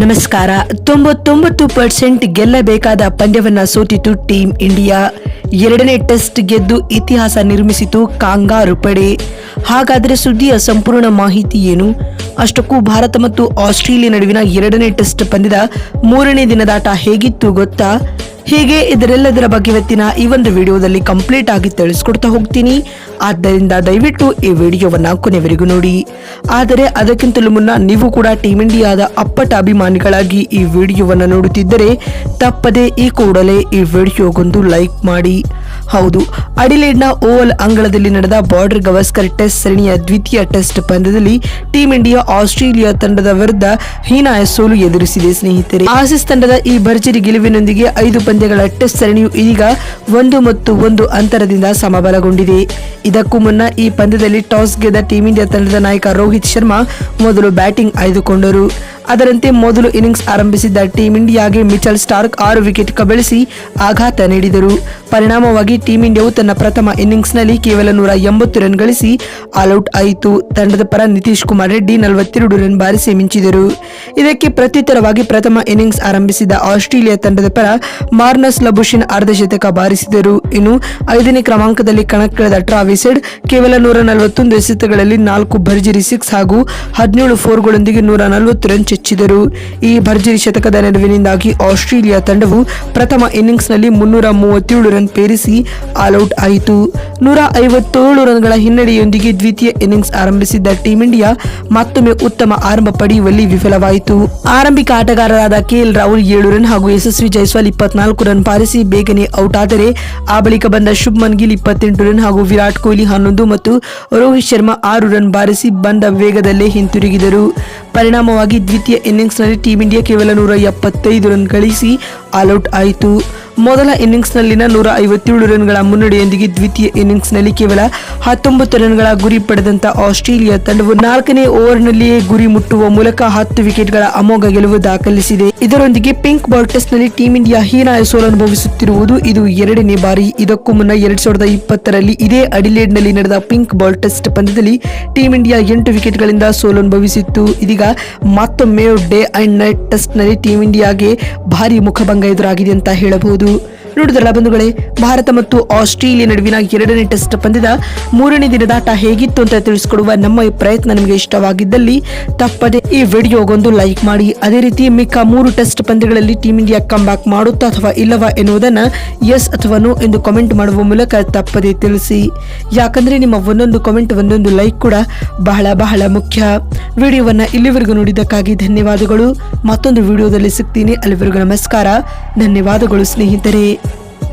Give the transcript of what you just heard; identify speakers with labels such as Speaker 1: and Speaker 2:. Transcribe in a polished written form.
Speaker 1: ನಮಸ್ಕಾರ. 99% ಗೆಲ್ಲಬೇಕಾದ ಪಂದ್ಯವನ್ನ ಸೋತಿತು team India. ಎರಡನೇ test ಗೆದ್ದು ಇತಿಹಾಸ ನಿರ್ಮಿಸಿತು ಕಾಂಗಾರು ಪಡೆ. ಹಾಗಾದರೆ ಸುದ್ದಿಯ ಸಂಪೂರ್ಣ ಮಾಹಿತಿ ಏನು? ಅಷ್ಟಕ್ಕೂ ಭಾರತ ಮತ್ತು ಆಸ್ಟ್ರೇಲಿಯಾ ನಡುವಿನ ಎರಡನೇ ಟೆಸ್ಟ್ ಪಂದ್ಯದ ಮೂರನೇ ದಿನದಾಟ ಹೇಗಿತ್ತು ಗೊತ್ತಾ? ಹೀಗೆ ಇದರೆಲ್ಲದರ ಬಗ್ಗೆ ಇವತ್ತಿನ ಈ ಒಂದು ವಿಡಿಯೋದಲ್ಲಿ ಕಂಪ್ಲೀಟ್ ಆಗಿ ತಿಳಿಸ್ಕೊಡ್ತಾ ಹೋಗ್ತೀನಿ. ಆದ್ದರಿಂದ ದಯವಿಟ್ಟು ಈ ವಿಡಿಯೋವನ್ನ ಕೊನೆವರೆಗೂ ನೋಡಿ. ಆದರೆ ಅದಕ್ಕಿಂತಲೂ ಮುನ್ನ ನೀವು ಕೂಡ ಟೀಂ ಇಂಡಿಯಾದ ಅಪ್ಪಟ ಅಭಿಮಾನಿಗಳಾಗಿ ಈ ವಿಡಿಯೋವನ್ನ ನೋಡುತ್ತಿದ್ದರೆ ತಪ್ಪದೆ ಈ ಕೂಡಲೇ ಈ ವಿಡಿಯೋಗೊಂದು ಲೈಕ್ ಮಾಡಿ. ಹೌದು, ಅಡಿಲೇಡ್ನ ಓವಲ್ ಅಂಗಳದಲ್ಲಿ ನಡೆದ ಬಾರ್ಡರ್ ಗವಾಸ್ಕರ್ ಟೆಸ್ಟ್ ಸರಣಿಯ ದ್ವಿತೀಯ ಟೆಸ್ಟ್ ಪಂದ್ಯದಲ್ಲಿ ಟೀಂ ಇಂಡಿಯಾ ಆಸ್ಟ್ರೇಲಿಯಾ ತಂಡದ ವಿರುದ್ಧ ಹೀನಾಯ ಸೋಲು ಎದುರಿಸಿದೆ ಸ್ನೇಹಿತರೆ. ಆಸೀಸ್ ತಂಡದ ಈ ಭರ್ಜರಿ ಗೆಲುವಿನೊಂದಿಗೆ 5 ಪಂದ್ಯಗಳ ಟೆಸ್ಟ್ ಸರಣಿಯು ಇದೀಗ 1-1 ಅಂತರದಿಂದ ಸಮಬಲಗೊಂಡಿದೆ. ಇದಕ್ಕೂ ಮುನ್ನ ಈ ಪಂದ್ಯದಲ್ಲಿ ಟಾಸ್ ಗೆದ್ದ ಟೀಂ ಇಂಡಿಯಾ ತಂಡದ ನಾಯಕ ರೋಹಿತ್ ಶರ್ಮಾ ಮೊದಲು ಬ್ಯಾಟಿಂಗ್ ಆಯ್ದುಕೊಂಡರು. ಅದರಂತೆ ಮೊದಲು ಇನ್ನಿಂಗ್ಸ್ ಆರಂಭಿಸಿದ್ದ ಟೀಂ ಇಂಡಿಯಾಗೆ ಮಿಚೆಲ್ ಸ್ಟಾರ್ಕ್ 6 ವಿಕೆಟ್ ಕಬಳಿಸಿ ಆಘಾತ ನೀಡಿದರು. ಪರಿಣಾಮವಾಗಿ ಟೀಂ ಇಂಡಿಯಾವು ತನ್ನ ಪ್ರಥಮ ಇನ್ನಿಂಗ್ಸ್ನಲ್ಲಿ ಕೇವಲ 180 ರನ್ ಗಳಿಸಿ ಆಲ್ಔಟ್ ಆಯಿತು. ತಂಡದ ಪರ ನಿತೀಶ್ ಕುಮಾರ್ ರೆಡ್ಡಿ 42 ರನ್ ಬಾರಿಸಿ ಮಿಂಚಿದರು. ಇದಕ್ಕೆ ಪ್ರತ್ಯುತ್ತರವಾಗಿ ಪ್ರಥಮ ಇನ್ನಿಂಗ್ಸ್ ಆರಂಭಿಸಿದ ಆಸ್ಟ್ರೇಲಿಯಾ ತಂಡದ ಪರ ಮಾರ್ನಸ್ ಲಬುಷಿನ್ ಅರ್ಧಶತಕ ಬಾರಿಸಿದರು. ಇನ್ನು 5ನೇ ಕ್ರಮಾಂಕದಲ್ಲಿ ಕಣಕ್ಕಿಳಿದ ಟ್ರಾವಿಸ್ ಹೆಡ್ ಕೇವಲ 141 ಎಸೆತಗಳಲ್ಲಿ 4 ಭರ್ಜರಿ 6 ಹಾಗೂ 17 4ಗಳೊಂದಿಗೆ 140 ರನ್ ಚೆಚ್ಚಿದರು. ಈ ಭರ್ಜರಿ ಶತಕದ ನೆರವಿನಿಂದಾಗಿ ಆಸ್ಟ್ರೇಲಿಯಾ ತಂಡವು ಪ್ರಥಮ ಇನ್ನಿಂಗ್ಸ್ನಲ್ಲಿ 337 ರನ್ ಪೇರಿಸಿ ಆಲ್ಔಟ್ ಆಯಿತು. 157 ರನ್ಗಳ ಹಿನ್ನಡೆಯೊಂದಿಗೆ ದ್ವಿತೀಯ ಇನ್ನಿಂಗ್ಸ್ ಆರಂಭಿಸಿದ್ದ ಟೀಂ ಇಂಡಿಯಾ ಮತ್ತೊಮ್ಮೆ ಉತ್ತಮ ಆರಂಭ ಪಡೆಯುವಲ್ಲಿ ವಿಫಲವಾಯಿತು. ಆರಂಭಿಕ ಆಟಗಾರರಾದ ಕೆಎಲ್ ರಾಹುಲ್ 7 ರನ್ ಹಾಗೂ ಯಶಸ್ವಿ ಜೈಸ್ವಾಲ್ 24 ರನ್ ಬಾರಿಸಿ ಬೇಗನೆ ಔಟ್ ಆದರೆ ಆ ಬಳಿಕ ಬಂದ ಶುಭ್ಮನ್ ಗಿಲ್ 28 ರನ್ ಹಾಗೂ ವಿರಾಟ್ ಕೊಹ್ಲಿ 11 ಮತ್ತು ರೋಹಿತ್ ಶರ್ಮಾ 6 ರನ್ ಬಾರಿಸಿ ಬಂದ ವೇಗದಲ್ಲೇ ಹಿಂತಿರುಗಿದರು. ಪರಿಣಾಮವಾಗಿ ದ್ವಿತೀಯ ಇನ್ನಿಂಗ್ಸ್ನಲ್ಲಿ ಟೀಂ ಇಂಡಿಯಾ ಕೇವಲ 175 ರನ್ ಗಳಿಸಿ ಆಲ್ಔಟ್ ಆಯಿತು. ಮೊದಲ ಇನ್ನಿಂಗ್ಸ್ನಲ್ಲಿನ 157 ರನ್ಗಳ ಮುನ್ನಡೆಯೊಂದಿಗೆ ದ್ವಿತೀಯ ಇನ್ನಿಂಗ್ಸ್ನಲ್ಲಿ ಕೇವಲ 19 ರನ್ಗಳ ಗುರಿ ಪಡೆದಂತ ಆಸ್ಟ್ರೇಲಿಯಾ ತಂಡವು 4ನೇ ಓವರ್ನಲ್ಲಿಯೇ ಗುರಿ ಮುಟ್ಟುವ ಮೂಲಕ 10 ವಿಕೆಟ್ಗಳ ಅಮೋಘ ಗೆಲುವು ದಾಖಲಿಸಿದೆ. ಇದರೊಂದಿಗೆ ಪಿಂಕ್ ಬಾಲ್ ಟೆಸ್ಟ್ನಲ್ಲಿ ಟೀಂ ಇಂಡಿಯಾ ಹೀನಾಯ ಸೋಲು ಅನುಭವಿಸುತ್ತಿರುವುದು ಇದು 2ನೇ ಬಾರಿ. ಇದಕ್ಕೂ ಮುನ್ನ 2020ರಲ್ಲಿ ಇದೇ ಅಡಿಲೇಡ್ನಲ್ಲಿ ನಡೆದ ಪಿಂಕ್ ಬಾಲ್ ಟೆಸ್ಟ್ ಪಂದ್ಯದಲ್ಲಿ ಟೀಂ ಇಂಡಿಯಾ 8 ವಿಕೆಟ್ಗಳಿಂದ ಸೋಲು ಅನುಭವಿಸಿತ್ತು. ಇದೀಗ ಮತ್ತೊಮ್ಮೆ ಡೇ ಅಂಡ್ ನೈಟ್ ಟೆಸ್ಟ್ನಲ್ಲಿ ಟೀಂ ಇಂಡಿಯಾಗೆ ಭಾರಿ ಮುಖಭಂಗ ಎದುರಾಗಿದೆ ಅಂತ ಹೇಳಬಹುದು. ನೋಡಿದ್ರಲ್ಲ ಬಂಧುಗಳೇ, ಭಾರತ ಮತ್ತು ಆಸ್ಟ್ರೇಲಿಯಾ ನಡುವಿನ 2ನೇ ಟೆಸ್ಟ್ ಪಂದ್ಯದ 3ನೇ ದಿನದಾಟ ಹೇಗಿತ್ತು ಅಂತ ತಿಳಿಸಿಕೊಡುವ ನಮ್ಮ ಈ ಪ್ರಯತ್ನ ನಿಮಗೆ ಇಷ್ಟವಾಗಿದ್ದಲ್ಲಿ ತಪ್ಪದೆ ಈ ವಿಡಿಯೋಗೊಂದು ಲೈಕ್ ಮಾಡಿ. ಅದೇ ರೀತಿ ಮಿಕ್ಕ 3 ಟೆಸ್ಟ್ ಪಂದ್ಯಗಳಲ್ಲಿ ಟೀಂ ಇಂಡಿಯಾ ಕಮ್ ಬ್ಯಾಕ್ ಮಾಡುತ್ತಾ ಅಥವಾ ಇಲ್ಲವಾ ಎನ್ನುವುದನ್ನ ಎಸ್ ಅಥವಾ ನೋ ಎಂದು ಕಾಮೆಂಟ್ ಮಾಡುವ ಮೂಲಕ ತಪ್ಪದೆ ತಿಳಿಸಿ. ಯಾಕಂದ್ರೆ ನಿಮ್ಮ ಒಂದೊಂದು ಕಾಮೆಂಟ್ ಒಂದೊಂದು ಲೈಕ್ ಕೂಡ ಬಹಳ ಬಹಳ ಮುಖ್ಯ. ವಿಡಿಯೋವನ್ನ ಇಲ್ಲಿವರೆಗೂ ನೋಡಿದ್ದಕ್ಕಾಗಿ ಧನ್ಯವಾದಗಳು. ಮತ್ತೊಂದು ವಿಡಿಯೋದಲ್ಲಿ ಸಿಗ್ತೀನಿ. ಅಲ್ಲಿವರೆಗೂ ನಮಸ್ಕಾರ, ಧನ್ಯವಾದಗಳು ಸ್ನೇಹಿತರೆ.